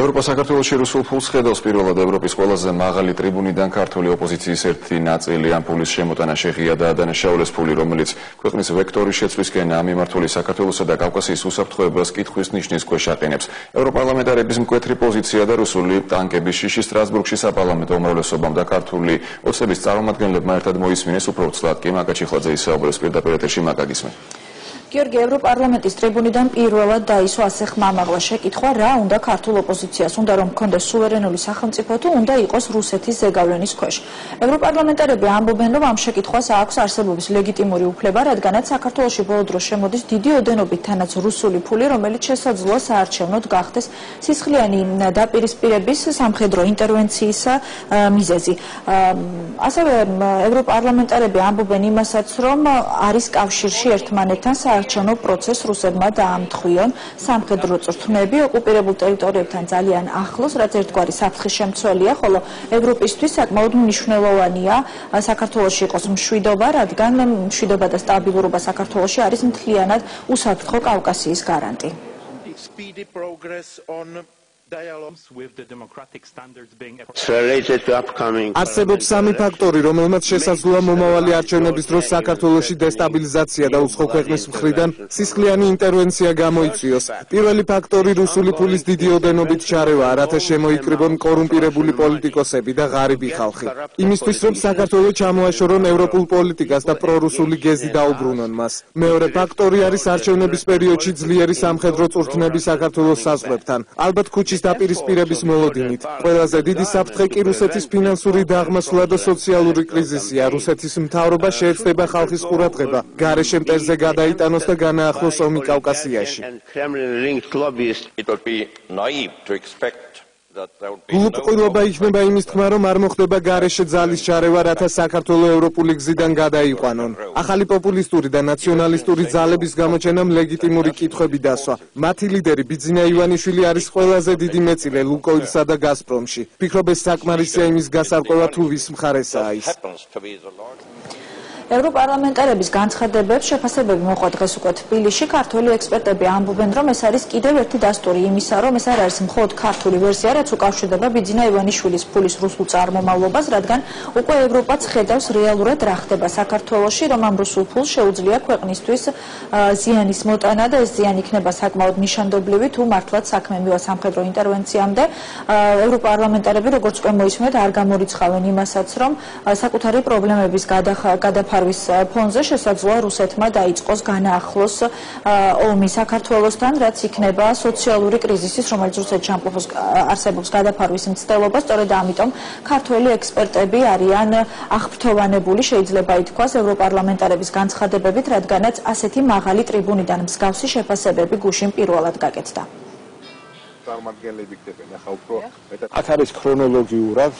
ევროპა საქართველოში რუსულ ფულს ხედავს პირველად ევროპის ყველაზე მაღალი ტრიბუნიდან ქართული ოპოზიციის ერთი ნაწილი ამ ფულის შემოტანა შეღიადა დანაშაულეს ფული, რომელიც ქვეყნის ვექტორის შეცვლისკენ ამიმართული საქართველოსა და კავკასიის უსაფრთხოებას კითხვის ნიშნის ქვეშ აყენებს. ევროპარლამენტარების მკვეთრი პოზიცია და რუსული ტანკების შიში სტრასბურგში საპარლამენტო უმრავლესობამ და ქართული ოცნების წარმომადგენლებმა ერთად მოისმინეს. უფრო ვრცლად კი მაკა ჩიხლაძე ისაუბრებს პირდაპირ ეთერში. მაკა გისმენთ. გიორგი, ევროპარლამენტის ტრიბუნიდან პირველად დაისვა ასე ხმამაღლა შეკითხვა, რა უნდა ქართულ ოპოზიციას, უნდა რომ ჰქონდეს სუვერენული სახელმწიფო თუ უნდა იყოს რუსეთის ზეგავლენის ქვეშ. ევროპარლამენტარები ამბობენ, რომ ამ შეკითხვას აქვს არსებობის ლეგიტიმური უფლება, რადგანაც საქართველოში ბოლო დროს შემოდის დიდი ოდენობით თანაც რუსული ფული, რომელიც შესაძლოა საარჩევნოდ გახდეს სისხლიანი დაპირისპირების სამხედრო ინტერვენციის მიზეზი. ასევე ევროპარლამენტარები ამბობენ იმასაც, რომ არის კავშირში ერთმანეთთან საარჩევნო პროცესს რუსებმა დაამთხვიონ სამხედრო წვრთნები ოკუპირებულ ტერიტორიებთან ძალიან ახლოს, რაც ერთგვარი საფრთხის შემცველია, ხოლო ევროპისთვის საკმაოდ მნიშვნელოვანია საქართველოში იყოს მშვიდობა, რადგან მშვიდობა და სტაბილურობა საქართველოში არის მთლიანად უსაფრთხო კავკასიის გარანტი. არსებობს სამი ფაქტორი, რომელმაც შესაძლოა მომავალი არჩევნების დროს საქართველოში დესტაბილიზაცია და უცხო ქვეყნის მხრიდან სისხლიანი ინტერვენცია გამოიწვიოს. პირველი ფაქტორი რუსული ფულის დიდი ოდენობით ჩარევა, რათა შემოიკრიბონ კორუმპირებული პოლიტიკოსები და ღარიბი ხალხი. იმისთვის, რომ საქართველო ჩამოაშორონ ევროპულ პოლიტიკას და პრორუსული გეზი დაუბრუნონ მას. მეორე ფაქტორი არის არჩევნების პერიოდში ძლიერი სამხედრო წვრთნები საქართველოს საზღვრებთან. ალბათ ქუჩის დაპირისპირების მოლოდინით. ყველაზე დიდი საფრთხე კი რუსეთის ფინანსური დაღმასვლა და სოციალური კრიზისია. რუსეთის მთავრობა შეეცდება ხალხის ყურადღება, გარეშე მტერზე გადაიტანოს და განაახლოს ომი კავკასიაში. გულუბრყვილობა იქნება იმის თქმა, რომ არ მოხდება გარეშე ძალის ჩარევა, რათა საქართველო ევროპული გზიდან გადაიყვანონ. ახალი პოპულისტური და ნაციონალისტური ძალების გამოჩენამ ლეგიტიმური კითხვები დასვა. მათი ლიდერი ბიძინა ივანიშვილი არის ყველაზე დიდი მეწილე ლუკოილსა და გაზპრომში. ფიქრობ, ეს საკმარისია იმის გასარკვევა, თუ ვის მხარესაა ის. ევროპარლამენტარების განცხადებებს შეფასებები მოყვა დღეს უკვე თბილისში. ქართული ექსპერტები ამბობენ, რომ ეს არის კიდევ ერთი დასტური იმისა, რომ ეს არ არის მხოლოდ ქართული ვერსია, რაც უკავშირდება ბიძინა ივანიშვილის ფულის რუსულ წარმომავლობას, რადგან უკვე ევროპაც ხედავს რეალურად რა ხდება საქართველოში, რომ ამ რუსულ ფულს შეუძლია ქვეყნისთვის ზიანის მოტანა და ეს ზიანი იქნება საკმაოდ ნიშანდობლივი, თუ მართლაც საქმე მივა სამხედრო ინტერვენციამდე. ევროპარლამენტარები, როგორც უკვე მოისმენთ, არ გამორიცხავენ იმასაც, რომ საკუთარი პრობლემების გადაფარვის ფონზე შესაძლოა რუსეთმა დაიწყოს განაახლოს ომი საქართველოსთან, რაც იქნება სოციალური კრიზისის, რომელიც რუსეთში არსებობს გადაფარვის მცდელობა. სწორედ ამიტომ ქართველი ექსპერტები არიან აღფრთოვანებული, შეიძლება ითქვას, ევროპარლამენტარების განცხადებებით, რადგანაც ასეთი მაღალი ტრიბუნიდან მსგავსი შეფასებები გუშინ პირველად გაკეთდა. აქ არის ქრონოლოგიურად